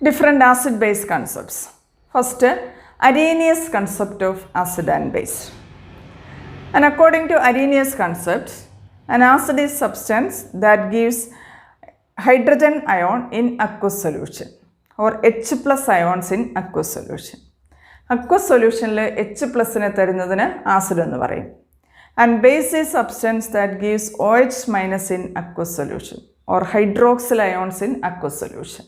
different acid-base concepts. First, Arrhenius concept of acid and base. And according to Arrhenius concept, an acid is substance that gives hydrogen ion in aqueous solution or H plus ions in aqueous solution. Aqueous solution le H plus ne തരുന്നതിന് acid എന്ന് പറയും. And base is substance that gives OH minus in aqueous solution or hydroxyl ions in aqueous solution.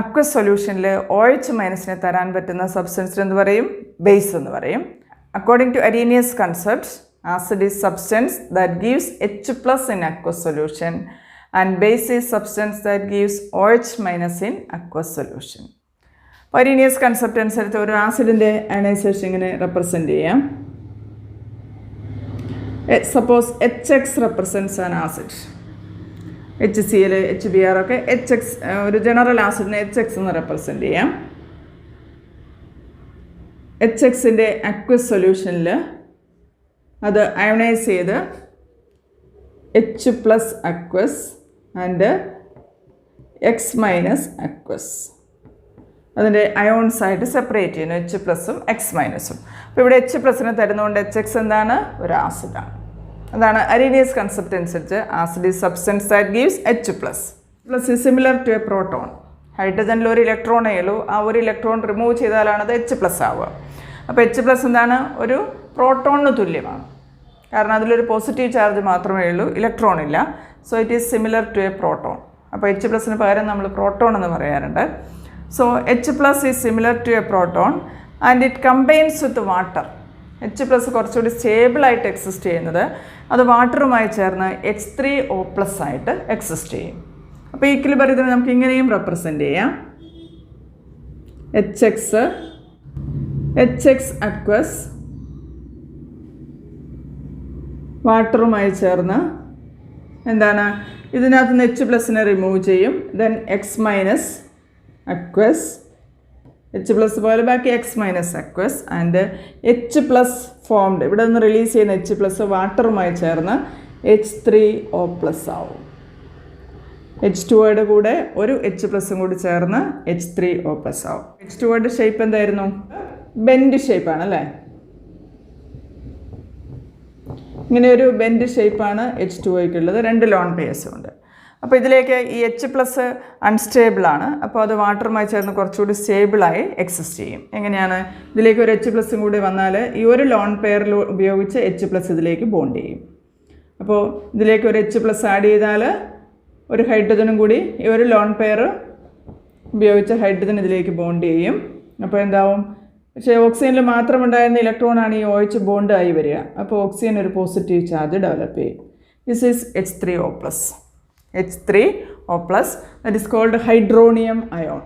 Aqueous solution le OH minus ne തരാൻ പറ്റുന്ന substance എന്ന് പറയും base എന്ന് പറയും. According to Arrhenius concept, acid is substance that gives H plus in aqueous solution and base is substance that gives OH minus in aqueous solution. Arrhenius concept അനുസരിച്ച് ഒരു ആസിഡിൻ്റെ ionisation ഇങ്ങനെ റെപ്രസെൻ്റ് ചെയ്യാം. Suppose HX represents an acid. HCl, HBr ഒക്കെ HX ഒരു general ആസിഡിനെ HX എന്ന് represent ചെയ്യാം. HXൻ്റെ aqueous സൊല്യൂഷനിൽ അത് അയണൈസ് ചെയ്ത് H plus aqueous and X minus aqueous അതിൻ്റെ അയോൺസ് ആയിട്ട് സെപ്പറേറ്റ് ചെയ്യുന്നു, H പ്ലസും X മൈനസും. അപ്പോൾ ഇവിടെ H പ്ലസിനെ തരുന്നതുകൊണ്ട് HX എന്താണ്? ഒരു ആസിഡാണ്. അതാണ് അരീനിയസ് കൺസെപ്റ്റ് അനുസരിച്ച് acid is substance that gives H plus. Plus is similar to a proton. ഹൈഡ്രജനിൽ ഒരു ഇലക്ട്രോണേ ഉള്ളൂ, ആ ഒരു ഇലക്ട്രോൺ റിമൂവ് ചെയ്താലാണ് അത് H പ്ലസ് ആവുക. അപ്പോൾ H പ്ലസ് എന്താണ്? ഒരു പ്രോട്ടോണിന് തുല്യമാണ്, കാരണം അതിലൊരു പോസിറ്റീവ് ചാർജ് മാത്രമേ ഉള്ളൂ, ഇലക്ട്രോൺ ഇല്ല. So it is similar to a proton. അപ്പോൾ H പ്ലസിന് പകരം നമ്മൾ പ്രോട്ടോൺ എന്ന് പറയാറുണ്ട്. So H plus is similar to a proton and it combines with water. H plus കുറച്ചുകൂടി സ്റ്റേബിൾ ആയിട്ട് എക്സിസ്റ്റ് ചെയ്യുന്നത് അത് വാട്ടറുമായി ചേർന്ന് H3O പ്ലസ് ആയിട്ട് എക്സിസ്റ്റ് ചെയ്യും. അപ്പോൾ ഈക്വിലിബ്രിയത്തിനെ നമുക്ക് ഇങ്ങനെയും റെപ്രസെൻ്റ് ചെയ്യാം. HX അക്വസ് വാട്ടറുമായി ചേർന്ന് എന്താണ്, ഇതിനകത്ത് നിന്ന് H പ്ലസിനെ റിമൂവ് ചെയ്യും. Then X minus aqueous, H plus പോലെ ബാക്കി X minus aqueous and H plus formed. ഇവിടെ നിന്ന് റിലീസ് ചെയ്യുന്ന H പ്ലസ് വാട്ടറുമായി ചേർന്ന് H3O പ്ലസ് ആവും. H2ഓയുടെ കൂടെ ഒരു H പ്ലസും കൂടി ചേർന്ന് H3O പ്ലസ് ആവും. H2ഓയുടെ ഷേപ്പ് എന്തായിരുന്നു? ബെൻഡ് ഷേപ്പാണ് അല്ലേ? ഇങ്ങനെ ഒരു ബെൻഡ് ഷേപ്പാണ് H2ഓയ്ക്കുള്ളത്. രണ്ട് ലോൺ പെയർസും ഉണ്ട്. അപ്പോൾ ഇതിലേക്ക് ഈ H പ്ലസ് അൺസ്റ്റേബിളാണ്, അപ്പോൾ അത് വാട്ടറുമായി ചേർന്ന് കുറച്ചുകൂടി സ്റ്റേബിളായി എക്സിസ്റ്റ് ചെയ്യും. എങ്ങനെയാണ്? ഇതിലേക്ക് ഒരു H പ്ലസും കൂടി വന്നാൽ ഈ ഒരു ലോൺ പെയറിൽ ഉപയോഗിച്ച് H പ്ലസ് ഇതിലേക്ക് ബോണ്ട് ചെയ്യും. അപ്പോൾ ഇതിലേക്ക് ഒരു H പ്ലസ് ആഡ് ചെയ്താൽ ഒരു ഹൈഡ്രജനും കൂടി ഈ ഒരു ലോൺ പെയർ ഉപയോഗിച്ച് ഹൈഡ്രജൻ ഇതിലേക്ക് ബോണ്ട് ചെയ്യും. അപ്പോൾ എന്താവും? പക്ഷേ ഓക്സിജനിൽ മാത്രമുണ്ടായിരുന്ന ഇലക്ട്രോണാണ് ഈ OH ബോണ്ട് ആയി വരിക. അപ്പോൾ ഓക്സിജൻ ഒരു പോസിറ്റീവ് ചാർജ് ഡെവലപ്പ് ചെയ്യും. This is H3O plus. H3O plus, that is called hydronium ion.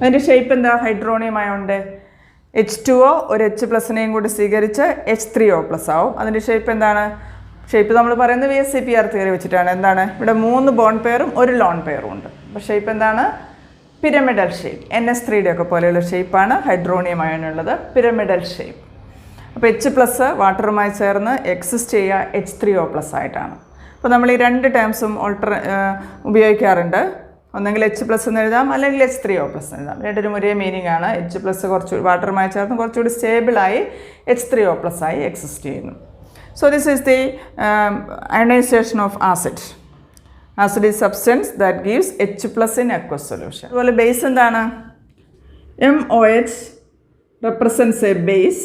അതിൻ്റെ ഷേപ്പ് എന്താ? ഹൈഡ്രോണിയം അയോണിൻ്റെ H2O ഒരു H പ്ലസിനെയും കൂടി സ്വീകരിച്ച് H3O പ്ലസ് ആവും. അതിൻ്റെ ഷേപ്പ് എന്താണ്? ഷേപ്പ് നമ്മൾ പറയുന്നത് VSEPR തിയറി വെച്ചിട്ടാണ്. എന്താണ്? ഇവിടെ 3 ബോണ്ട് പെയറും ഒരു ലോൺ പെയറും ഉണ്ട്. അപ്പോൾ ഷേപ്പ് എന്താണ്? Pyramidal shape. NS3 ഒക്കെ പോലെയുള്ള ഷേപ്പാണ് ഹൈഡ്രോണിയം അയോണുള്ളത്, പിരമിഡൽ ഷേപ്പ്. അപ്പോൾ H പ്ലസ് വാട്ടറുമായി ചേർന്ന് എക്സിസ്റ്റ് ചെയ്യുക H3O പ്ലസ് ആയിട്ടാണ്. അപ്പോൾ നമ്മൾ ഈ രണ്ട് ടേംസും ഉപയോഗിക്കാറുണ്ട്. ഒന്നെങ്കിൽ H പ്ലസ് എന്ന് എഴുതാം, അല്ലെങ്കിൽ H3O പ്ലസ് എന്ന് എഴുതാം. രണ്ടിനും ഒരേ മീനിങ് ആണ്. H പ്ലസ് കുറച്ച് വാട്ടറുമായി ചേർന്ന് കുറച്ചുകൂടി സ്റ്റേബിളായി H3O പ്ലസ് ആയി എക്സിസ്റ്റ് ചെയ്യുന്നു. So this is the ionisation of acid. Acid is substance that gives H plus in aqueous solution. അതുപോലെ ബേസ് എന്താണ്? MOH represents a base.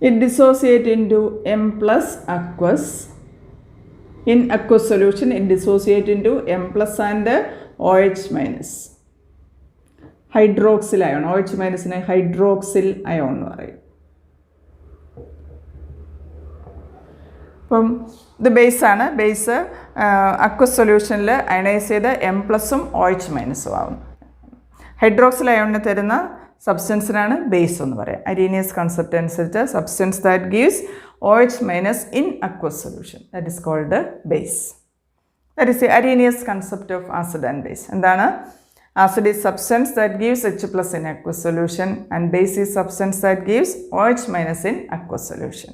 It dissociates into M plus aqueous. In aqueous solution, it dissociates into M plus and OH minus. Hydroxyl ion. OH minus നെ hydroxyl ion എന്ന് പറയും. അപ്പം ഇത് ബേസാണ്. Base aqueous സൊല്യൂഷനിൽ ionise ചെയ്ത് M പ്ലസും OH മൈനസും ആവും. ഹൈഡ്രോക്സിൽ അയോണിന് തരുന്ന സബ്സ്റ്റൻസിനാണ് ബേസ് എന്ന് പറയാം. അരീനിയസ് കൺസെപ്റ്റ് അനുസരിച്ച് substance that gives OH minus in aqueous solution, that is called base. That is the Arrhenius concept of acid and base. എന്താണ്? Acid is substance that gives H plus in aqueous solution and base is substance that gives OH minus in aqueous solution.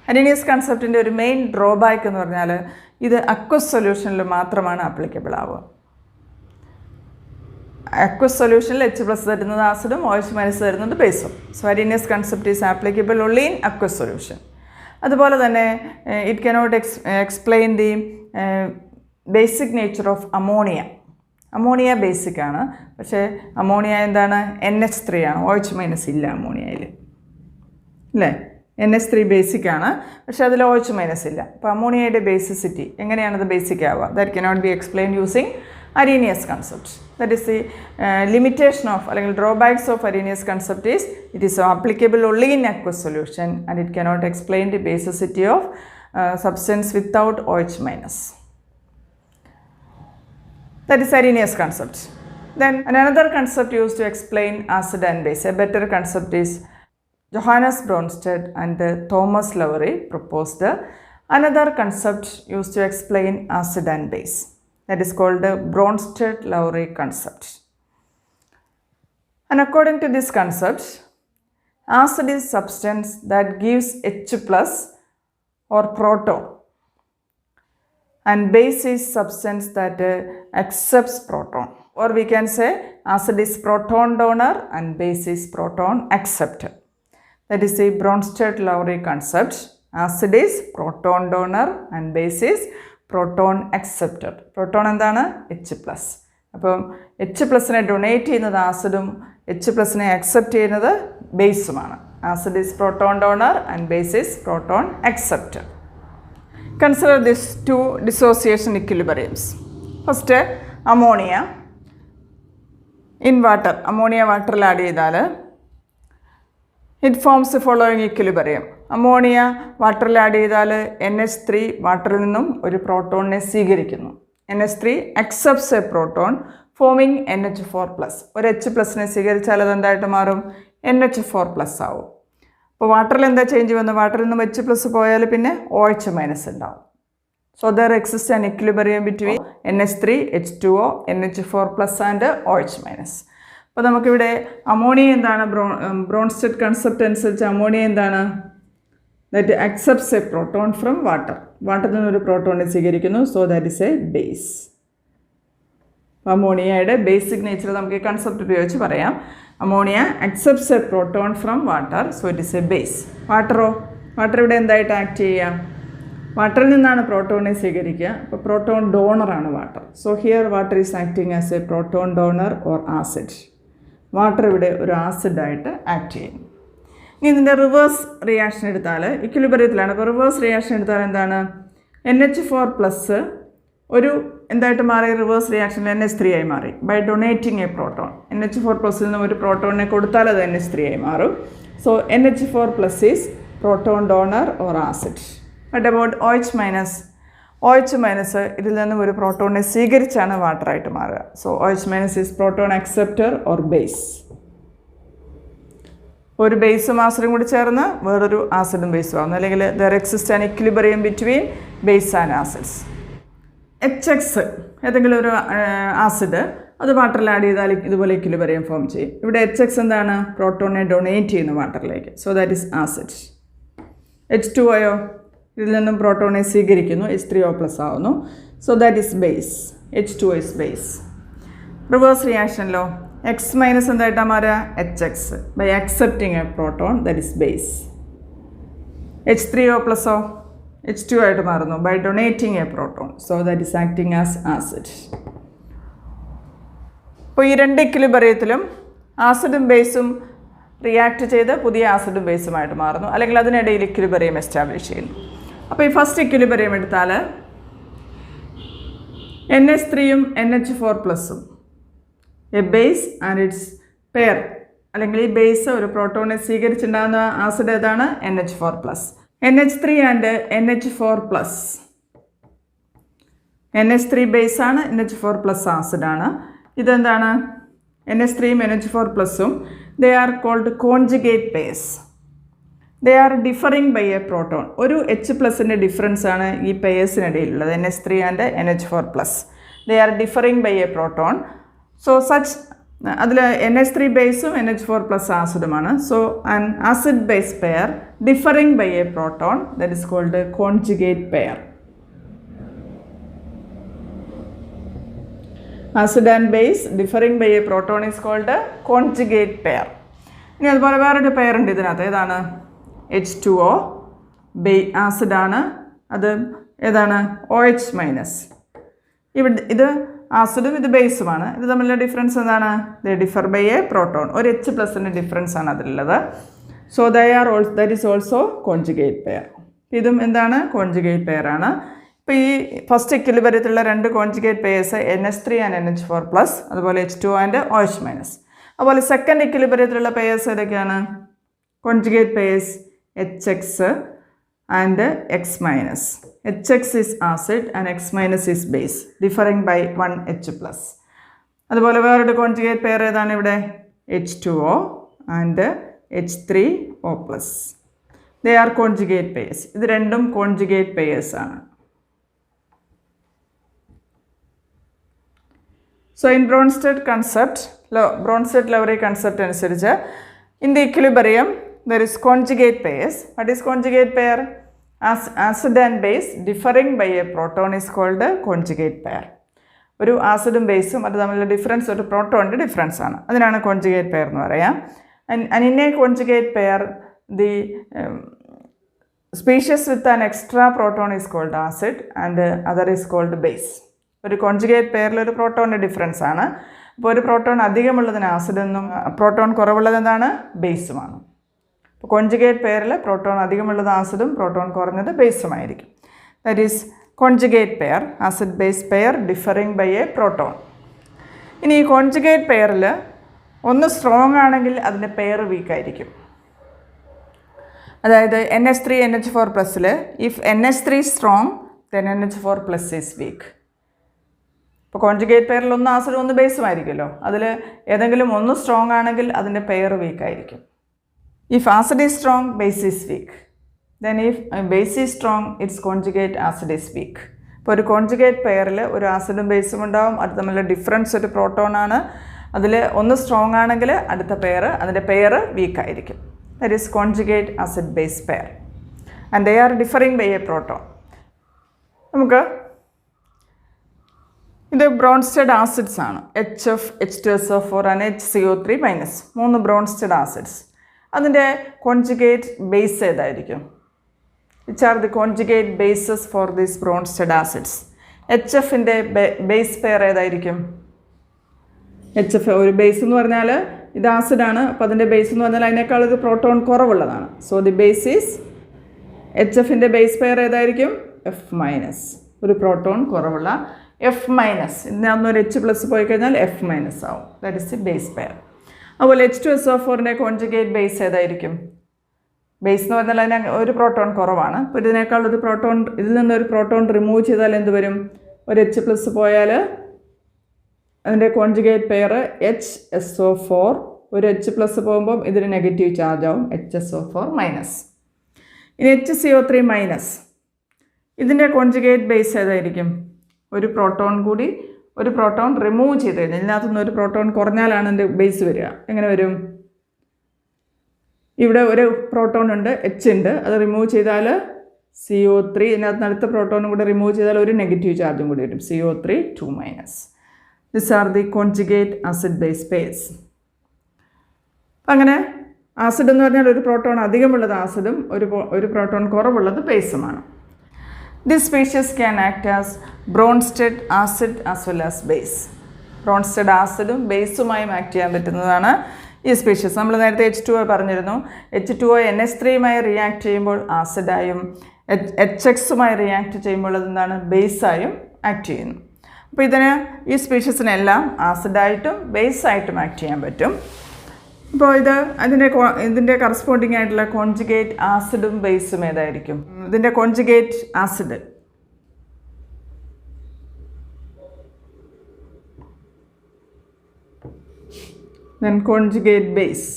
Arrhenius കൺസെപ്റ്റിൻ്റെ ഒരു main drawback എന്ന് പറഞ്ഞാൽ ഇത് aqueous സൊല്യൂഷനിൽ മാത്രമാണ് applicable ആവുക. Aqueous സൊല്യൂഷനിൽ H+ തരുന്നത് ആസിഡും OH- തരുന്നത് ബേസും. So Arrhenius concept is applicable only in aqueous solution. അതുപോലെ തന്നെ it cannot explain the basic nature of ammonia. Ammonia basic ആണ്, പക്ഷേ അമോണിയ എന്താണ്? NH3 ആണ്. OH- ഇല്ല അമോണിയയിൽ, അല്ലേ? NH3 ബേസിക് ആണ്, പക്ഷേ അതിൽ OH- ഇല്ല. അപ്പോൾ അമോണിയയുടെ ബേസിസിറ്റി എങ്ങനെയാണത് ബേസിക് ആവുക? That cannot be explain using Arrhenius concept. That is the limitation of അല്ലെങ്കിൽ drawbacks of Arrhenius concept is it is applicable only in aqueous solution and it cannot explain the basicity of substance without OH-. That is Arrhenius concept. Then another concept used to explain acid and base, a better concept is Johannes Bronsted and Thomas Lowry proposed another concept used to explain acid and base. That is called the Bronsted-Lowry concept. And according to this concept, acid is substance that gives H+ or proton, and base is substance that accepts proton. Or we can say acid is proton donor and base is proton acceptor. That is the Bronsted-Lowry concept. Acid is proton donor and base is proton acceptor. Proton എന്താണ്? H+. അപ്പം H+നെ donate ചെയ്യുന്നത് ആസിഡും H+നെ accept ചെയ്യുന്നത് ബേസുമാണ്. Acid is proton donor and base is proton acceptor. Consider this two dissociation equilibriums. First ammonia in water. Ammonia വാട്ടറിൽ add ചെയ്താൽ it forms the following equilibrium. Ammonia വാട്ടറിൽ ആഡ് ചെയ്താൽ NH3 വാട്ടറിൽ നിന്നും ഒരു പ്രോട്ടോണിനെ സ്വീകരിക്കുന്നു. NH3 accepts a proton forming NH4+. ഒരു H+നെ സ്വീകരിച്ചാൽ അത് എന്തായിട്ട് മാറും? NH4+ ആവും. അപ്പോൾ വാട്ടറിൽ എന്താ ചേഞ്ച് വന്നു? വാട്ടറിൽ നിന്നും H+ പോയാൽ പിന്നെ OH- ഉണ്ടാവും. So there exist an equilibrium between NH3, H2O, NH4+ and OH-. അപ്പോൾ നമുക്കിവിടെ അമോണിയ എന്താണ്? ബ്രോൺസ്റ്റഡ് കൺസെപ്റ്റ് അനുസരിച്ച് അമോണിയ എന്താണ്? That accepts a proton from water. വാട്ടറിൽ നിന്നൊരു പ്രോട്ടോണിനെ സ്വീകരിക്കുന്നു. So that is a base. അമോണിയയുടെ ബേസിക് നേച്ചർ നമുക്ക് ഈ കൺസെപ്റ്റ് ഉപയോഗിച്ച് പറയാം. Ammonia accepts a proton from water, so it is a base. വാട്ടറോ? വാട്ടർ ഇവിടെ എന്തായിട്ട് ആക്ട് ചെയ്യുക? വാട്ടറിൽ നിന്നാണ് പ്രോട്ടോണിനെ സ്വീകരിക്കുക. അപ്പോൾ proton ഡോണറാണ് water. So here water is acting as a proton donor or acid. Water ഇവിടെ ഒരു ആസിഡായിട്ട് ആക്ട് ചെയ്യുന്നു. ഇനി ഇതിൻ്റെ റിവേഴ്സ് റിയാക്ഷൻ എടുത്താൽ ഇക്വിലിബ്രിയത്തിലാണ്. അപ്പോൾ റിവേഴ്സ് റിയാക്ഷൻ എടുത്താൽ എന്താണ്? NH4+ ഒരു എന്തായിട്ട് മാറി? റിവേഴ്സ് റിയാക്ഷനിൽ NH3 ആയി മാറി by donating a proton. NH4+ നിന്നും ഒരു പ്രോട്ടോണിനെ കൊടുത്താൽ അത് NH3 ആയി മാറും. So NH4+ is proton donor or acid. But about OH-. OH- ഇതിൽ നിന്നും ഒരു പ്രോട്ടോണിനെ സ്വീകരിച്ചാണ് വാട്ടറായിട്ട് മാറുക. So OH- is proton acceptor or base. ഒരു ബേസും ആസിഡും കൂടി ചേർന്ന് വേറൊരു ആസിഡും ബേസും ആവുന്നു. അല്ലെങ്കിൽ there exist an equilibrium between base and acids. HX ഏതെങ്കിലും ഒരു ആസിഡ് അത് വാട്ടറിൽ ആഡ് ചെയ്താൽ ഇതുപോലെ ഇക്വിലിബ്രിയം ഫോം ചെയ്യും. ഇവിടെ HX എന്താണ്? പ്രോട്ടോണിനെ ഡൊണേറ്റ് ചെയ്യുന്നു വാട്ടറിലേക്ക്. So that is acid. H2O ഇതിൽ നിന്നും പ്രോട്ടോണിനെ സ്വീകരിക്കുന്നു. H3O+ ആവുന്നു. So that is base. H2O is base. Reverse റിയാക്ഷനിലോ X- എന്തായിട്ടാണ് മാറുക? HX by accepting a proton, that is base. H3O+ഓ H2O ആയിട്ട് മാറുന്നു by donating a proton. So that is acting as acid. അപ്പോൾ ഈ രണ്ട് ഇക്വിലിബ്രിയത്തിലും ആസിഡും ബേസും റിയാക്ട് ചെയ്ത് പുതിയ ആസിഡും ബേസുമായിട്ട് മാറുന്നു, അല്ലെങ്കിൽ അതിനിടയിൽ ഇക്വിലിബ്രിയം എസ്റ്റാബ്ലിഷ് ചെയ്യുന്നു. അപ്പോൾ ഈ ഫസ്റ്റ് ഇക്വിലിബ്രിയം എടുത്താൽ NH3-ഉം NH4+ഉം a base and its pair, അല്ലെങ്കിൽ ഈ ബേസ് ഒരു പ്രോട്ടോണിനെ സ്വീകരിച്ചിട്ടുണ്ടാകുന്ന ആസിഡ് ഏതാണ്? NH4+. NH3 ആൻഡ് NH4+. NH3 ബേസാണ്, NH4+ ആസിഡാണ്. ഇതെന്താണ്? NH3-ഉം NH4+ഉം they are called conjugate pairs. They are differing by a proton. ഒരു H+ൻ്റെ ഡിഫറൻസ് ആണ് ഈ പെയേഴ്സിനിടയിലുള്ളത്. NH3 ആൻഡ് NH4+. They are differing by a proton. So such അതിൽ NH3 ബേസും NH4 പ്ലസ് ആസിഡുമാണ്. So an acid base pair differing by a proton that is called conjugate pair. Acid and base differing by a proton is called conjugate pair. ഇനി അതുപോലെ വേറൊരു pair ഉണ്ട് ഇതിനകത്ത്. ഏതാണ്? H2O ആസിഡാണ്. അത് ഏതാണ്? OH-. ഇത് ആസിഡും ഇത് ബേസുമാണ്. ഇത് തമ്മിലുള്ള ഡിഫറൻസ് എന്താണ്? They differ by a proton. ഒരു H+ൻ്റെ ഡിഫറൻസ് ആണ് അതിലുള്ളത്. So that is also conjugate pair. ഇതും എന്താണ്? കോൺജുഗേറ്റ് പെയർ ആണ്. ഇപ്പോൾ ഈ ഫസ്റ്റ് ഇക്വിലിബ്രിയത്തിലുള്ള രണ്ട് കോൺജുഗേറ്റ് പെയേഴ്സ് NH3 ആൻഡ് NH4 പ്ലസ്, അതുപോലെ H2O ആൻഡ് OH-. അതുപോലെ സെക്കൻഡ് ഇക്വിലിബ്രിയത്തിലുള്ള പെയേഴ്സ് ഏതൊക്കെയാണ്? Conjugate pairs HX and X-. HX is acid and X- is base, differing by 1 H+. അതുപോലെ വേറൊരു കോൺജുഗേറ്റ് പെയർ ഏതാണ് ഇവിടെ? H2O and H3O+. They are conjugate pairs. ഇത് രണ്ടും conjugate pairs ആണ്. So in Bronsted-Lowry concept അനുസരിച്ച് in the equilibrium there is conjugate pairs. What is conjugate pair? Acid and base differing by a proton is called a conjugate pair. ഒരു ആസിഡും ബേസും അത് തമ്മിലുള്ള difference ഒരു പ്രോട്ടോണിൻ്റെ difference ആണ്. അതിനാണ് conjugate pair എന്ന് പറയാം. And in a conjugate pair the species with an extra proton is called acid and other is called base. ഒരു കോൺജുഗേറ്റ് പെയറിൽ ഒരു പ്രോട്ടോണിൻ്റെ ഡിഫറൻസ് ആണ്. അപ്പോൾ ഒരു പ്രോട്ടോൺ അധികമുള്ളതിന് ആസിഡെന്നും പ്രോട്ടോൺ കുറവുള്ളത് എന്താണ്? ബേസുമാണ്. അപ്പോൾ കോൺജുഗേറ്റ് പെയറിൽ പ്രോട്ടോൺ അധികമുള്ളത് ആസിഡും പ്രോട്ടോൺ കുറഞ്ഞത് ബേസുമായിരിക്കും. That is conjugate pair, acid base pair differing by a proton. ഇനി ഈ കോൺജുഗേറ്റ് പെയറിൽ ഒന്ന് സ്ട്രോങ് ആണെങ്കിൽ അതിൻ്റെ പെയർ വീക്കായിരിക്കും. അതായത് NH3 NH4 പ്ലസ്സിൽ if NH3 strong then NH4 plus is weak. ഇപ്പോൾ കോൺജുഗേറ്റ് പെയറിൽ ഒന്ന് ആസിഡും ഒന്ന് ബേസുമായിരിക്കുമല്ലോ. അതിൽ ഏതെങ്കിലും ഒന്ന് സ്ട്രോങ് ആണെങ്കിൽ അതിൻ്റെ pair വീക്കായിരിക്കും. If acid is strong, base is weak. Then if base is strong, its conjugate acid is weak. ഇപ്പോൾ ഒരു കോൺജുഗേറ്റ് പെയറിൽ ഒരു ആസിഡും ബേസും ഉണ്ടാവും. അത് തമ്മിലുള്ള ഡിഫറൻസ് ഒരു പ്രോട്ടോൺ ആണ്. അതിൽ ഒന്ന് സ്ട്രോങ് ആണെങ്കിൽ അടുത്ത പെയർ അതിൻ്റെ പെയർ വീക്ക് ആയിരിക്കും. That is conjugate acid base pair and they are differing by a proton. നമുക്ക് ഇത് ബ്രോൺസ്റ്റഡ് ആസിഡ്സ് ആണ്. HF, H2SO4 and HCO3-. 3 Bronsted acids. അതിൻ്റെ കോൺജുഗേറ്റ് ബേസ് ഏതായിരിക്കും? Which are the conjugate bases for these Bronsted acids? HFൻ്റെ base pair ഏതായിരിക്കും? HF ഒരു base എന്ന് പറഞ്ഞാൽ ഇത് ആസിഡാണ്. അപ്പോൾ അതിൻ്റെ ബേസ് എന്ന് പറഞ്ഞാൽ അതിനേക്കാൾ ഒരു പ്രോട്ടോൺ കുറവുള്ളതാണ്. സോ ദി ബേസ് ഈസ് HFൻ്റെ ബേസ് പെയർ ഏതായിരിക്കും? F-. ഒരു പ്രോട്ടോൺ കുറവുള്ള F-. ഇതിനകത്തൊരു H+ പോയി കഴിഞ്ഞാൽ F- ആവും. That is the base pair. അതുപോലെ H2SO4ൻ്റെ കോൺജുഗേറ്റ് ബേസ് ഏതായിരിക്കും? ബേസ് എന്ന് പറഞ്ഞാൽ അതിന് ഒരു പ്രോട്ടോൺ കുറവാണ്. അപ്പോൾ ഇതിനേക്കാൾ ഒരു പ്രോട്ടോൺ, ഇതിൽ നിന്നൊരു പ്രോട്ടോൺ റിമൂവ് ചെയ്താൽ എന്ത് വരും? ഒരു H+ പോയാൽ അതിൻ്റെ കോൺജുഗേറ്റ് പെയർ HSO4. ഒരു H+ പോകുമ്പം ഇതിന് നെഗറ്റീവ് ചാർജ് ആവും, HSO4-. ഇനി HCO3-. ഇതിൻ്റെ കോൺജുഗേറ്റ് ബേസ് ഏതായിരിക്കും? ഒരു പ്രോട്ടോൺ കൂടി ഒരു പ്രോട്ടോൺ റിമൂവ് ചെയ്ത് കഴിഞ്ഞാൽ ഇതിനകത്തുനിന്ന് ഒരു പ്രോട്ടോൺ കുറഞ്ഞാലാണ് എൻ്റെ ബേസ് വരിക. എങ്ങനെ വരും? ഇവിടെ ഒരു പ്രോട്ടോൺ ഉണ്ട്, H ഉണ്ട്. അത് റിമൂവ് ചെയ്താൽ CO3, ഇതിനകത്ത് അടുത്ത പ്രോട്ടോണും കൂടെ റിമൂവ് ചെയ്താൽ ഒരു നെഗറ്റീവ് ചാർജും കൂടി വരും, CO3-2-. This R the conjugate acid base pairs. അങ്ങനെ ആസിഡ് എന്ന് പറഞ്ഞാൽ ഒരു പ്രോട്ടോൺ അധികമുള്ളത് ആസിഡും ഒരു പ്രോട്ടോൺ കുറവുള്ളത് ബേസുമാണ്. This species can act as Bronsted acid as well as base. Bronsted ആസിഡും ബേസുമായും ആക്ട് ചെയ്യാൻ പറ്റുന്നതാണ് ഈ സ്പീഷ്യസ്. നമ്മൾ നേരത്തെ H2O പറഞ്ഞിരുന്നു. H2O NH3യുമായി റിയാക്ട് ചെയ്യുമ്പോൾ ആസിഡായും HX-യുമായി റിയാക്ട് ചെയ്യുമ്പോൾ അതെന്താണ്? ബേസായും ആക്ട് ചെയ്യുന്നു. അപ്പോൾ ഈ സ്പീഷ്യസിനെല്ലാം ആസിഡായിട്ടും ബേസായിട്ടും ആക്ട് ചെയ്യാൻ പറ്റും. ഇപ്പോൾ ഇതിൻ്റെ കറസ്പോണ്ടിങ് ആയിട്ടുള്ള കോൺജുഗേറ്റ് ആസിഡും ബേസും ഏതായിരിക്കും? ഇതിൻ്റെ conjugate acid then conjugate base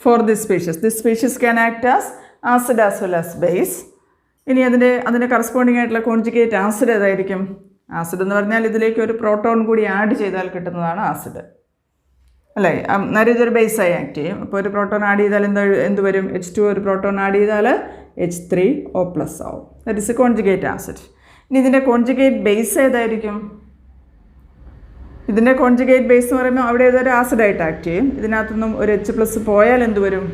for this species. This species can act as acid as well as base. ഇനി അതിൻ്റെ കറസ്പോണ്ടിങ് ആയിട്ടുള്ള കോൺജുഗേറ്റ് ആസിഡ് ഏതായിരിക്കും? ആസിഡ് എന്ന് പറഞ്ഞാൽ ഇതിലേക്ക് ഒരു പ്രോട്ടോൺ കൂടി ആഡ് ചെയ്താൽ കിട്ടുന്നതാണ് ആസിഡ്, അല്ലേ? നേരെ ഇതൊരു ബേസായി ആക്ട് ചെയ്യും. അപ്പോൾ ഒരു പ്രോട്ടോൺ ആഡ് ചെയ്താൽ എന്ത് വരും? H2 ഒരു പ്രോട്ടോൺ ആഡ് ചെയ്താൽ H3O+ ആവും. That is a conjugate acid. ഇനി ഇതിൻ്റെ കോൺജുഗേറ്റ് ബേസ് ഏതായിരിക്കും? ഇതിൻ്റെ കോൺജുഗേറ്റ് ബേസ് എന്ന് പറയുമ്പോൾ അവിടെ ഏതൊരു ആസിഡായിട്ട് ആക്ട് ചെയ്യും. ഇതിനകത്തുനിന്നും ഒരു H+ പോയാൽ എന്ത് വരും?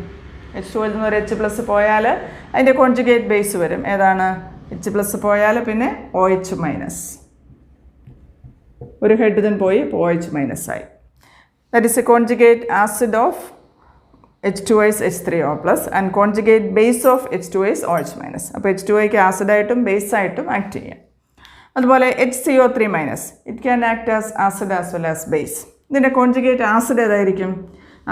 H2ൽ നിന്ന് ഒരു H+ പോയാൽ അതിൻ്റെ കോൺജുഗേറ്റ് ബേസ് വരും. ഏതാണ്? H+ പോയാൽ പിന്നെ OH-. ഒരു ഹൈഡ്രജൻ പോയി OH- ആയി. That is a conjugate acid of H2O is H3O+ and conjugate base of H2O is OH-. അപ്പോൾ H2Oക്ക് ആസിഡായിട്ടും ബേസായിട്ടും ആക്ട് ചെയ്യാം. അതുപോലെ HCO3-, it can act as acid as well as base. ഇതിൻ്റെ conjugate acid ഏതായിരിക്കും?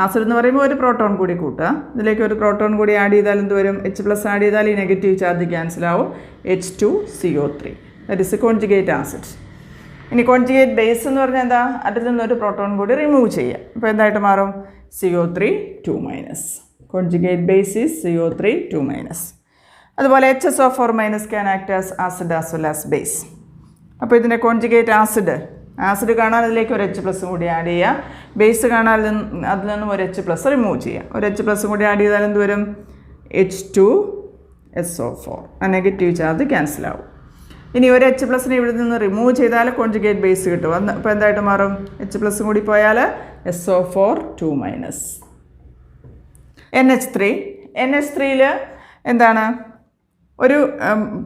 Acid എന്ന് പറയുമ്പോൾ ഒരു proton കൂടി കൂട്ടുക. ഇതിലേക്ക് ഒരു പ്രോട്ടോൺ കൂടി ആഡ് ചെയ്താൽ എന്ത് വരും? H+ ആഡ് ചെയ്താൽ ഈ നെഗറ്റീവ് ചാർജ് ക്യാൻസലാവും. H2CO3. That is a conjugate acid. ഇനി കോൺജുഗേറ്റ് ബേസ് എന്ന് പറഞ്ഞാൽ എന്താ? അതിൽ നിന്നൊരു പ്രോട്ടോൺ കൂടി റിമൂവ് ചെയ്യുക. അപ്പോൾ എന്തായിട്ട് മാറും? CO3(2-). Conjugate base is CO3(2-). അതുപോലെ HSO4- can act as acid as well as base. അപ്പോൾ ഇതിൻ്റെ കോൺജുഗേറ്റ് ആസിഡ് കാണാൻ അതിലേക്ക് ഒരു H+ കൂടി ആഡ് ചെയ്യുക. ബേസ് കാണാൻ അതിൽ നിന്നും ഒരു H+ റിമൂവ് ചെയ്യുക. ഒരു H+ കൂടി ആഡ് ചെയ്താൽ എന്ത് വരും? H2SO4. ആ നെഗറ്റീവ് ചാർജ് ക്യാൻസലാവും. ഇനി ഒരു H+നെ ഇവിടെ നിന്ന് റിമൂവ് ചെയ്താൽ കോൺജുഗേറ്റ് ബേസ് കിട്ടും. അപ്പോൾ എന്തായിട്ട് മാറും? H+ കൂടി പോയാൽ SO4(2-). NH3യിൽ എന്താണ്? ഒരു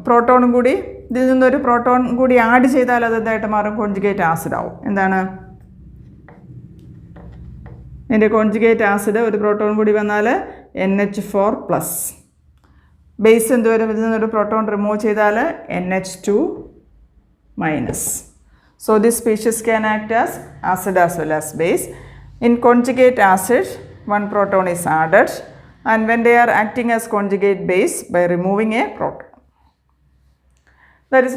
പ്രോട്ടോണും കൂടി ഇതിൽ നിന്നൊരു പ്രോട്ടോൺ കൂടി ആഡ് ചെയ്താൽ അത് എന്തായിട്ട് മാറും? കോൺജുഗേറ്റ് ആസിഡ് ആവും. എന്താണ്? ഇതിൻ്റെ കോൺജുഗേറ്റ് ആസിഡ് ഒരു പ്രോട്ടോൺ കൂടി വന്നാൽ NH4+. ബേസ് എന്ത് വരും? ഇതിൽ നിന്നൊരു പ്രോട്ടോൺ റിമൂവ് ചെയ്താൽ NH2-. So this species can act as acid as well as base. In conjugate acid one proton is added and when they are acting as conjugate base by removing a proton. That is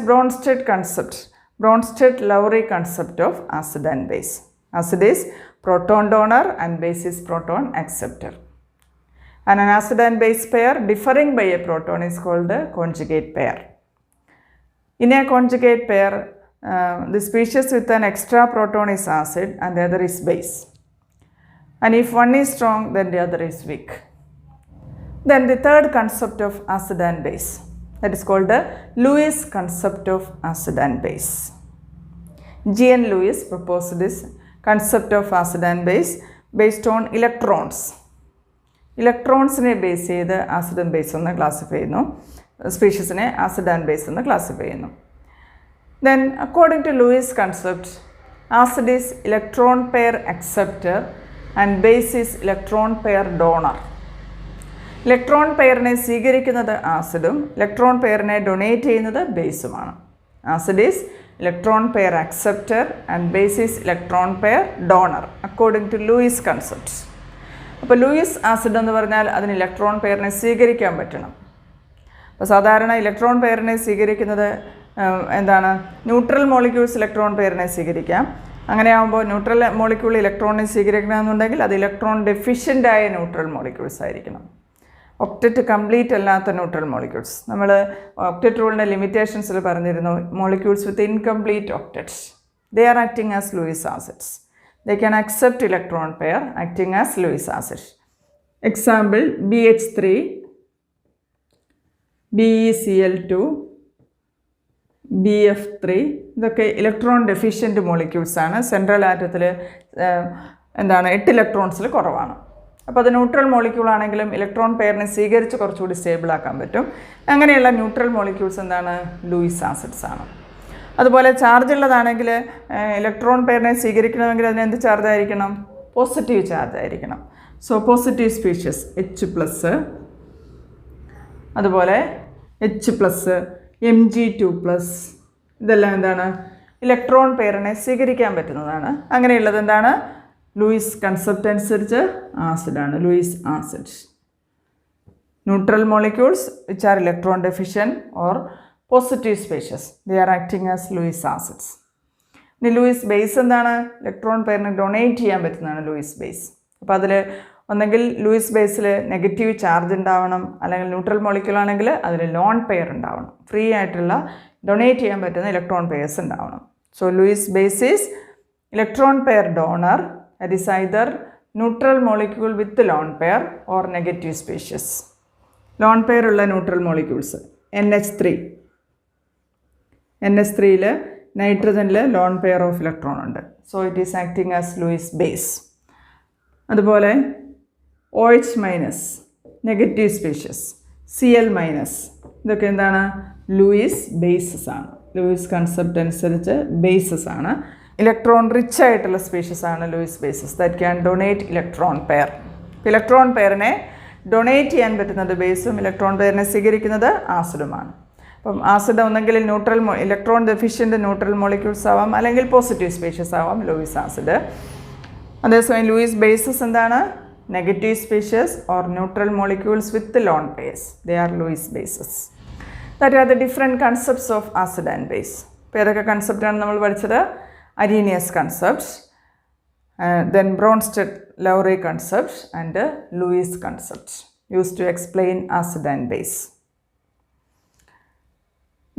Bronsted-Lowry concept of acid and base. Acid is proton donor and base is proton acceptor. And an acid and base pair differing by a proton is called the conjugate pair. In a conjugate pair, the species with an extra proton is acid and the other is base. And if one is strong, then the other is weak. Then the third concept of acid and base, that is called the Lewis concept of acid and base. G.N. Lewis proposed this concept of acid and base based on electrons. ഇലക്ട്രോൺസിനെ base ചെയ്ത് acid and base ഒന്ന് classify ചെയ്യുന്നു, സ്പീഷീസിനെ acid and base എന്ന് classify ചെയ്യുന്നു. Then according to Lewis concept, acid is electron pair acceptor and base is electron pair donor. Electron പെയറിനെ സ്വീകരിക്കുന്നത് ആസിഡും ഇലക്ട്രോൺ പെയറിനെ ഡൊണേറ്റ് ചെയ്യുന്നത് ബേസുമാണ്. Acid is electron pair acceptor and base is electron pair donor according to Lewis concept. അപ്പോൾ Lewis acid എന്ന് പറഞ്ഞാൽ അതിന് ഇലക്ട്രോൺ പെയറിനെ സ്വീകരിക്കാൻ പറ്റണം. അപ്പോൾ സാധാരണ ഇലക്ട്രോൺ പെയറിനെ സ്വീകരിക്കുന്നത് എന്താണ്? ന്യൂട്രൽ മോളിക്യൂൾസ് ഇലക്ട്രോൺ പെയറിനെ സ്വീകരിക്കാം. അങ്ങനെയാകുമ്പോൾ ന്യൂട്രൽ മോളിക്യൂൾ ഇലക്ട്രോണിനെ സ്വീകരിക്കണമെന്നുണ്ടെങ്കിൽ അത് ഇലക്ട്രോൺ ഡെഫിഷ്യൻ്റായ ന്യൂട്രൽ മോളിക്യൂൾസ് ആയിരിക്കണം. ഒക്ടറ്റ് കംപ്ലീറ്റ് അല്ലാത്ത ന്യൂട്രൽ മോളിക്യൂൾസ്. നമ്മൾ ഒക്ടറ്റ് റൂളിൻ്റെ ലിമിറ്റേഷൻസിൽ പറഞ്ഞിരുന്നു, molecules with incomplete octet they are acting as Lewis acids. They can accept electron pair acting as Lewis acid. Example BH3, BeCl2, BF3 ഇതൊക്കെ electron deficient molecules ആണ്. Central ആറ്റത്തിൽ എന്താണ് 8 ഇലക്ട്രോൺസിൽ കുറവാണ്. അപ്പോൾ അത് ന്യൂട്രൽ മോളിക്യൂൾ ആണെങ്കിലും ഇലക്ട്രോൺ പെയറിനെ സ്വീകരിച്ച് കുറച്ചുകൂടി സ്റ്റേബിൾ ആക്കാൻ പറ്റും. അങ്ങനെയുള്ള ന്യൂട്രൽ മോളിക്യൂൾസ് എന്താണ്? ലൂയിസ് ആസിഡ്സ് ആണ്. അതുപോലെ ചാർജ് ഉള്ളതാണെങ്കിൽ ഇലക്ട്രോൺ പെയറിനെ സ്വീകരിക്കണമെങ്കിൽ അതിന് എന്ത് ചാർജ് ആയിരിക്കണം? പോസിറ്റീവ് ചാർജ് ആയിരിക്കണം. സോ പോസിറ്റീവ് സ്പീഷ്യസ് H+, അതുപോലെ H+, Mg2+, ഇതെല്ലാം എന്താണ്? ഇലക്ട്രോൺ പെയറിനെ സ്വീകരിക്കാൻ പറ്റുന്നതാണ്. അങ്ങനെയുള്ളത് എന്താണ്? ലൂയിസ് കൺസെപ്റ്റ് അനുസരിച്ച് ആസിഡാണ്, Lewis acid. Neutral molecules which are electron deficient or positive species they are acting as Lewis acids. ഇനി ലൂയിസ് ബേസ് എന്താണ്? ഇലക്ട്രോൺ പെയറിന് ഡൊണേറ്റ് ചെയ്യാൻ പറ്റുന്നതാണ് ലൂയിസ് ബേസ്. അപ്പോൾ അതിൽ ഒന്നെങ്കിൽ ലൂയിസ് ബേസിൽ നെഗറ്റീവ് ചാർജ് ഉണ്ടാവണം, അല്ലെങ്കിൽ ന്യൂട്രൽ മോളിക്യൂൾ ആണെങ്കിൽ അതിൽ ലോൺ പെയർ ഉണ്ടാവണം. ഫ്രീ ആയിട്ടുള്ള ഡൊണേറ്റ് ചെയ്യാൻ പറ്റുന്ന ഇലക്ട്രോൺ പെയർസ് ഉണ്ടാവണം. So Lewis base is electron pair donor, that is either neutral molecule with lone pair or negative species. Lone pair ഉള്ള neutral molecules NH3. NH3 നൈട്രജനിൽ lone pair of electron ഉണ്ട്. So it is acting as Lewis base. അതുപോലെ OH minus negative species, Cl minus, ഇതൊക്കെ എന്താണ്? Lewis bases ആണ്. Lewis concept അനുസരിച്ച് bases ആണ്. Electron rich ആയിട്ടുള്ള സ്പീഷ്യസ് ആണ് Lewis bases that can donate electron pair. Electron പെയറിനെ ഡൊണേറ്റ് ചെയ്യാൻ പറ്റുന്നത് ബേസും ഇലക്ട്രോൺ പെയറിനെ സ്വീകരിക്കുന്നത് ആസിഡുമാണ്. അപ്പം ആസിഡ് ഒന്നെങ്കിൽ neutral electron deficient neutral molecules ആവാം, അല്ലെങ്കിൽ പോസിറ്റീവ് സ്പീഷ്യസ് ആവാം ലൂയിസ് ആസിഡ്. അതേസമയം ലൂയിസ് ബേസസ് എന്താണ്? Negative species or neutral molecules with lone pairs, they are Lewis bases. That are the different concepts of acid and base. ഇപ്പോൾ ഏതൊക്കെ കൺസെപ്റ്റാണ് നമ്മൾ പഠിച്ചത്? Arrhenius concept, then Bronsted-Lowry concept and Lewis concept used to explain acid and base.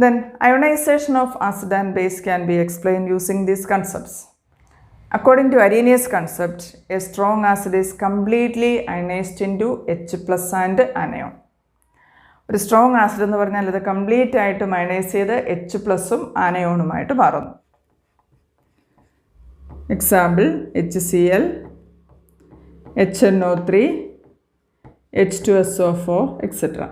Then ionization of acid and base can be explained using these concepts. According to Arrhenius concept, a strong acid is completely ionized into H plus and anion. ഒരു strong acid എന്ന് പറഞ്ഞാൽ ഇത് complete ആയിട്ട് ionise ചെയ്ത് H പ്ലസും ആനയോണുമായിട്ട് മാറുന്നു. Example HCl, HNO3, H2SO4 etcetera.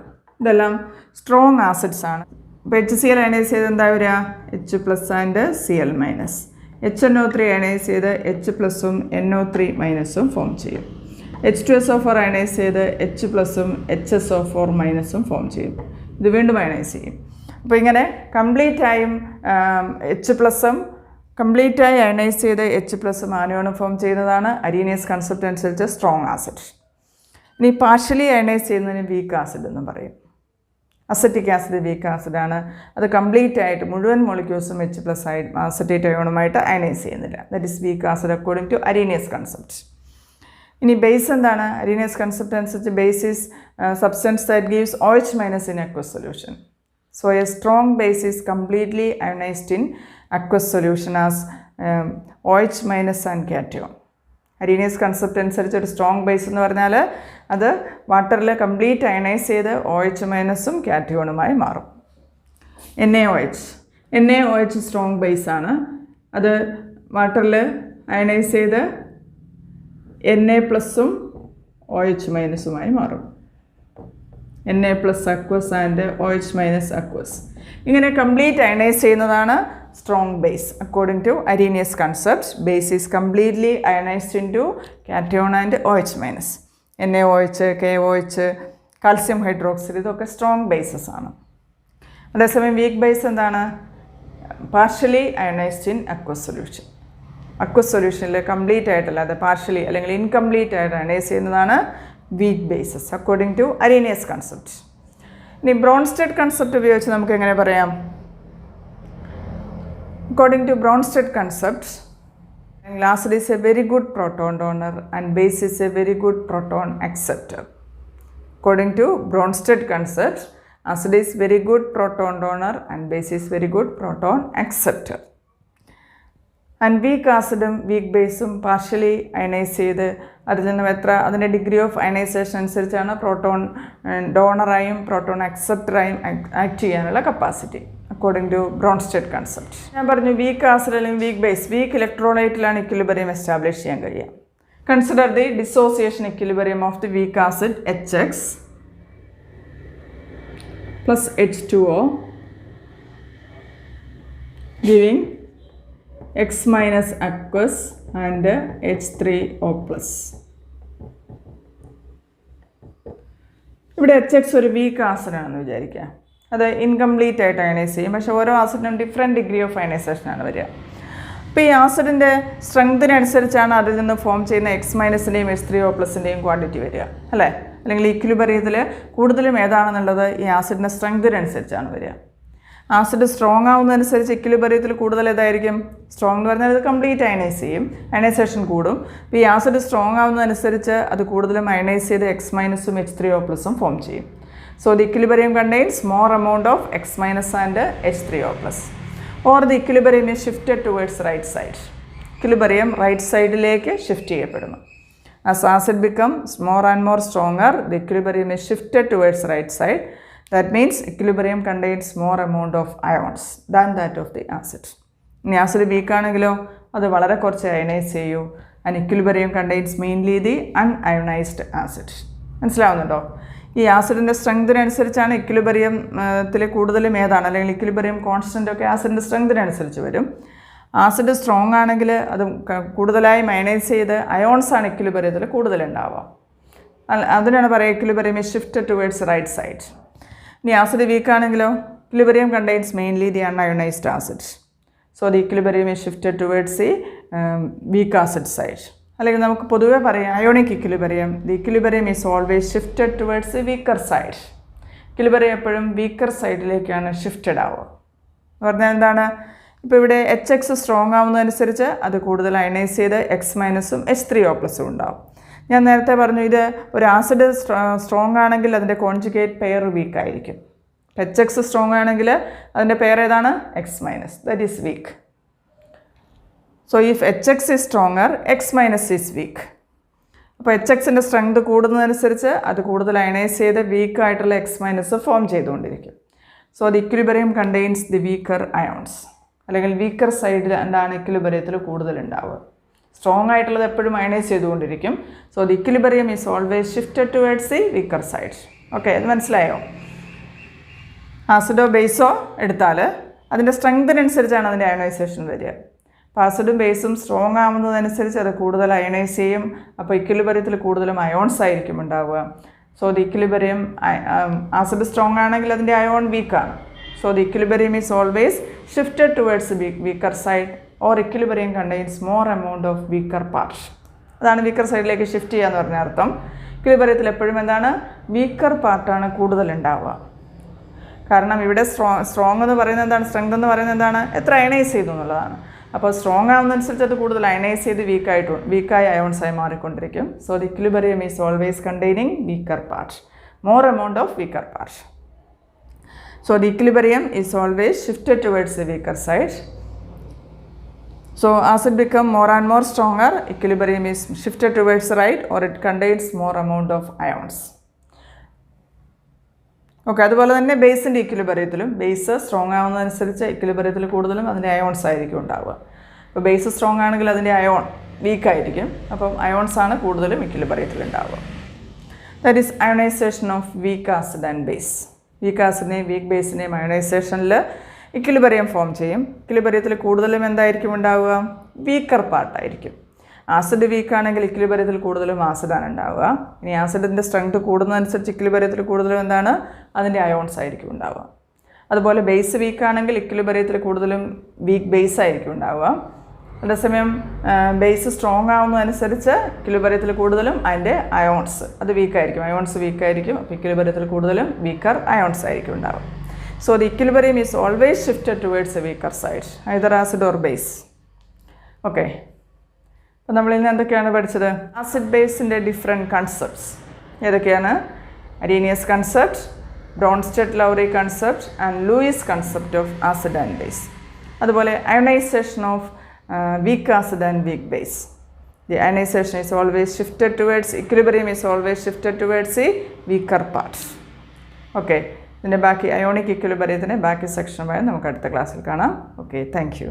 ഇതെല്ലാം strong acids ആണ്. അപ്പോൾ HCl അയണൈസ് ചെയ്ത് എന്താ വരിക? H plus and Cl minus. HNO3 ionise ചെയ്ത് H പ്ലസും NO3 മൈനസും ഫോം ചെയ്യും. H2SO4 അയണൈസ് ചെയ്ത് H പ്ലസും HSO4 മൈനസും ഫോം ചെയ്യും. ഇത് വീണ്ടും അയണൈസ് ചെയ്യും. അപ്പോൾ ഇങ്ങനെ കംപ്ലീറ്റായും H പ്ലസും കംപ്ലീറ്റായി അയണൈസ് ചെയ്ത് H പ്ലസും ആനയോണും ഫോം ചെയ്യുന്നതാണ് അരീനിയസ് കൺസെപ്റ്റ് അനുസരിച്ച് സ്ട്രോങ് ആസിഡ്. ഇനി പാർഷ്യലി അയണൈസ് ചെയ്യുന്നതിന് വീക്ക് ആസിഡ് എന്നും പറയും. അസറ്റിക് ആസിഡ് വീക്ക് ആസിഡാണ്. അത് കംപ്ലീറ്റ് ആയിട്ട് മുഴുവൻ മോളിക്യൂൾസും H പ്ലസ് ആയി അസറ്റേറ്റ് അയോണുമായിട്ട് അയണൈസ് ചെയ്യുന്നില്ല. That is weak acid according to Arrhenius concept. ഇനി ബേസ് എന്താണ്? അരീനിയസ് കൺസെപ്റ്റ് അനുസരിച്ച് base is substance that gives OH minus in aqueous solution. So a strong base is completely ionised in aqueous solution as OH minus and cation. Arrhenius concept അനുസരിച്ച് ഒരു strong base എന്ന് പറഞ്ഞാൽ അത് വാട്ടറിൽ complete ionise ചെയ്ത് OH മൈനസും കാറ്റയോണുമായി മാറും. NaOH strong base ആണ്. അത് വാട്ടറിൽ അയണൈസ് ചെയ്ത് Na പ്ലസും OH മൈനസുമായി മാറും. Na plus aqueous and OH minus aqueous. ഇങ്ങനെ കംപ്ലീറ്റ് അയണൈസ് ചെയ്യുന്നതാണ് strong base. According to Arrhenius concept, base is completely ionized into cation and OH minus. NaOH, KOH, calcium hydroxide ഇതൊക്കെ strong bases ആണ്. അതേസമയം weak base എന്താണ്? Partially ionised in aqueous solution. Aqueous സൊല്യൂഷനിൽ complete ആയിട്ടല്ല, അത് partially അല്ലെങ്കിൽ incomplete ആയിട്ട് ionise ചെയ്യുന്നതാണ് weak bases according to Arrhenius concept. ഇനി ബ്രോൺസ്റ്റെഡ് കൺസെപ്റ്റ് ഉപയോഗിച്ച് നമുക്ക് എങ്ങനെ പറയാം? According to Bronsted concept, acid is a very good proton donor and base is a very good proton acceptor. According to Bronsted concept, acid is very good proton donor and base is very good proton acceptor. And weak acidum weak baseum partially ionized ചെയ്ത് അതിൽ നിന്നും അതിൻ്റെ degree of ionisation അനുസരിച്ചാണ് proton ഡോണറായും proton അക്സെപ്റ്ററായും act ചെയ്യാനുള്ള capacity according to Bronsted concept. ഞാൻ പറഞ്ഞു വീക്ക് ആസിഡ് അല്ലെങ്കിൽ വീക്ക് ബേസ് വീക്ക് ഇലക്ട്രോലൈറ്റിലാണ് ഇക്വിലിബ്രിയം എസ്റ്റാബ്ലിഷ് ചെയ്യാൻ കഴിയുക. Consider the dissociation equilibrium of the weak acid HX plus H2O giving X minus aqueous and H3O plus. ഇവിടെ HX ഒരു week ആസിഡാണെന്ന് വിചാരിക്കുക. അത് ഇൻകംപ്ലീറ്റ് ആയിട്ട് അയണൈസ് ചെയ്യും. പക്ഷേ ഓരോ ആസിഡിനും ഡിഫറെൻറ്റ് ഡിഗ്രി ഓഫ് അയണൈസേഷനാണ് വരിക. അപ്പോൾ ഈ ആസിഡിൻ്റെ സ്ട്രെങ്തിനനുസരിച്ചാണ് അതിൽ നിന്ന് ഫോം ചെയ്യുന്ന X മൈനസിൻ്റെയും H3O പ്ലസിൻ്റെയും ക്വാണ്ടിറ്റി വരിക, അല്ലേ? അല്ലെങ്കിൽ ഇക്വിലിബ്രിയത്തിൽ കൂടുതലും ഏതാണെന്നുള്ളത് ഈ ആസിഡിൻ്റെ സ്ട്രെങ്തിനനുസരിച്ചാണ് വരിക. ആസിഡ് സ്ട്രോങ് ആവുന്നതനുസരിച്ച് ഇക്വിലിബ്രിയത്തിൽ കൂടുതൽ ഏതായിരിക്കും? സ്ട്രോങ് എന്ന് പറഞ്ഞാൽ അത് കംപ്ലീറ്റ് അയണൈസ് ചെയ്യും, അയണൈസേഷൻ കൂടും. അപ്പോൾ ഈ ആസിഡ് സ്ട്രോങ് ആവുന്നതനുസരിച്ച് അത് കൂടുതലും അയണൈസ് ചെയ്ത് X മൈനസും H3O പ്ലസും ഫോം ചെയ്യും. So the equilibrium contains more amount of X minus and H3O plus. Or the equilibrium is shifted towards right side. Equilibrium right സൈഡിലേക്ക് ഷിഫ്റ്റ് ചെയ്യപ്പെടുന്നു. As acid becomes more and more stronger, the equilibrium is shifted towards right side. That means equilibrium contains more amount of ions than that of the acid. ഇനി acid weak ആണെങ്കിലോ അത് വളരെ കുറച്ച് ionise ചെയ്യൂ. And equilibrium contains mainly the unionised acid. മനസ്സിലാവുന്നുണ്ടോ? ഈ ആസിഡിൻ്റെ സ്ട്രെങ്തിനനുസരിച്ചാണ് ഇക്വിലിബ്രിയത്തിൽ കൂടുതലും ഏതാണ്, അല്ലെങ്കിൽ ഇക്വിലിബ്രിയം കോൺസ്റ്റൻ്റ് ഒക്കെ ആസിഡിൻ്റെ സ്ട്രെങ്തിനനുസരിച്ച് വരും. ആസിഡ് സ്ട്രോങ് ആണെങ്കിൽ അത് കൂടുതലായി അയണൈസ് ചെയ്ത് അയോൺസാണ് ഇക്വിലിബ്രിയത്തിൽ കൂടുതലുണ്ടാവുക. അതിനാണ് പറയുക equilibrium is shifted towards right side. ഇനി ആസിഡ് വീക്ക് ആണെങ്കിലോ equilibrium contains mainly the unionised acid. So the equilibrium is shifted towards the weak acid side. അല്ലെങ്കിൽ നമുക്ക് പൊതുവെ പറയാം ionic equilibrium, the equilibrium is always shifted towards the weaker side. Equilibrium എപ്പോഴും weaker സൈഡിലേക്കാണ് shifted ആവുക. പറഞ്ഞാൽ എന്താണ്? ഇപ്പോൾ ഇവിടെ HX സ്ട്രോങ് ആവുന്നതനുസരിച്ച് അത് കൂടുതൽ അയണൈസ് ചെയ്ത് X- H3O+ ഉണ്ടാവും. ഞാൻ നേരത്തെ പറഞ്ഞു ഇത് ഒരു ആസിഡ് സ്ട്രോങ് ആണെങ്കിൽ അതിൻ്റെ കോൺജുഗേറ്റ് പെയർ വീക്ക് ആയിരിക്കും. HX സ്ട്രോങ് ആണെങ്കിൽ അതിൻ്റെ പെയർ ഏതാണ്? X-, that is week. So if HX is stronger, X- is week. അപ്പോൾ HXൻ്റെ സ്ട്രെങ്ത് കൂടുന്നതനുസരിച്ച് അത് കൂടുതൽ അയണൈസ് ചെയ്ത് വീക്കായിട്ടുള്ള X- ഫോം ചെയ്തുകൊണ്ടിരിക്കും. So the equilibrium contains the weaker ions. അല്ലെങ്കിൽ വീക്കർ സൈഡിൽ എന്താണ് ഇക്വിലിബ്രിയത്തിൽ കൂടുതലുണ്ടാവുക. സ്ട്രോങ് ആയിട്ടുള്ളത് എപ്പോഴും അയണൈസ് ചെയ്തുകൊണ്ടിരിക്കും. So the equilibrium is always shifted towards the weaker side. Okay, അത് മനസ്സിലായോ? ആസിഡോ ബേസോ എടുത്താൽ അതിൻ്റെ സ്ട്രെങ്തിനനുസരിച്ചാണ് അതിൻ്റെ അയണൈസേഷൻ വരിക. അപ്പോൾ ആസിഡും ബേസും സ്ട്രോങ് ആവുന്നതനുസരിച്ച് അത് കൂടുതൽ അയണൈസ് ചെയ്യും. അപ്പോൾ ഇക്വിലിബ്രിയത്തിൽ കൂടുതലും അയോൺസ് ആയിരിക്കും ഉണ്ടാവുക. So the equilibrium acid strong ആണെങ്കിൽ അതിൻ്റെ ion വീക്കാണ്. So the equilibrium is always shifted towards the weaker side, or equilibrium contains more amount of weaker part. അതാണ് വീക്കർ സൈഡിലേക്ക് ഷിഫ്റ്റ് ചെയ്യാന്ന് പറഞ്ഞ അർത്ഥം. ഇക്വിലിബ്രിയത്തിൽ എപ്പോഴും എന്താണ്? വീക്കർ പാർട്ടാണ് കൂടുതലുണ്ടാവുക. കാരണം ഇവിടെ സ്ട്രോങ് എന്ന് പറയുന്നത് എന്താണ്? സ്ട്രെങ്ത് എന്ന് പറയുന്നത് എന്താണ്? എത്ര അയണൈസ് ചെയ്തു എന്നുള്ളതാണ്. അപ്പോൾ സ്ട്രോങ് ആവുന്നതനുസരിച്ച് അത് കൂടുതൽ അയണൈസ് ചെയ്ത് വീക്കായ അയോൺസായി മാറിക്കൊണ്ടിരിക്കും. So the equilibrium is always containing weaker part, more amount of weaker part. So the equilibrium is always shifted towards the weaker side. So as it become more and more stronger, equilibrium is shifted towards the right, or it contains more amount of ions. Okay, അതുപോലെ തന്നെ ബേസിൻ്റെ ഇക്വിലിബ്രിയത്തിലും base strong ആവുന്നതനുസരിച്ച് ഇക്വിലിബ്രിയത്തിൽ കൂടുതലും അതിൻ്റെ ions ആയിരിക്കും ഉണ്ടാവുക. അപ്പോൾ base strong ആണെങ്കിൽ അതിൻ്റെ ion വീക്കായിരിക്കും. അപ്പം അയോൺസാണ് കൂടുതലും ഇക്വിലിബ്രിയത്തിൽ ഉണ്ടാവുക. That is ionisation of weak acid and base. Weak ആസിഡിനെയും വീക്ക് ബേസിനെയും അയണൈസേഷനിൽ ഇക്വിലിബ്രിയം ഫോം ചെയ്യും. ഇക്വിലിബ്രിയത്തിൽ കൂടുതലും എന്തായിരിക്കും ഉണ്ടാവുക? വീക്കർ പാർട്ടായിരിക്കും. ആസിഡ് വീക്കാണെങ്കിൽ ഇക്വിലിബ്രിയത്തിൽ കൂടുതലും ആസിഡാണ് ഉണ്ടാവുക. ഇനി ആസിഡിൻ്റെ സ്ട്രെങ്ത് കൂടുന്നതനുസരിച്ച് ഇക്വിലിബ്രിയത്തിൽ കൂടുതലും എന്താണ്? അതിൻ്റെ അയോൺസ് ആയിരിക്കും ഉണ്ടാവുക. അതുപോലെ ബേസ് വീക്കാണെങ്കിൽ ഇക്വിലിബ്രിയത്തിൽ കൂടുതലും വീക്ക് ബേസ് ആയിരിക്കും ഉണ്ടാവുക. അതേസമയം ബേസ് സ്ട്രോങ് ആവുന്നതനുസരിച്ച് ഇക്വിലിബ്രിയത്തിൽ കൂടുതലും അതിൻ്റെ അയോൺസ് അത് വീക്കായിരിക്കും. അയോൺസ് വീക്കായിരിക്കും. അപ്പോൾ ഇക്വിലിബ്രിയത്തിൽ കൂടുതലും വീക്കർ അയോൺസ് ആയിരിക്കും ഉണ്ടാവുക. So the equilibrium is always shifted towards a weaker side, either acid or base. Okay, അപ്പോൾ നമ്മളിന്ന് എന്തൊക്കെയാണ് പഠിച്ചത്? ആസിഡ് ബേസിൻ്റെ ഡിഫറെൻറ്റ് കൺസെപ്റ്റ്സ് ഏതൊക്കെയാണ്? Arrhenius concept, Bronsted Lowry concept and Lewis concept of acid and base. അതുപോലെ ionisation of weak acid and weak base. The ionization is always shifted towards, equilibrium is always shifted towards the weaker part. Okay, ഇതിൻ്റെ ബാക്കി ionic ഇക്വിലിബ്രിയത്തിൻ്റെ ബാക്കി section വരെ നമുക്ക് അടുത്ത ക്ലാസ്സിൽ കാണാം. Okay, thank you.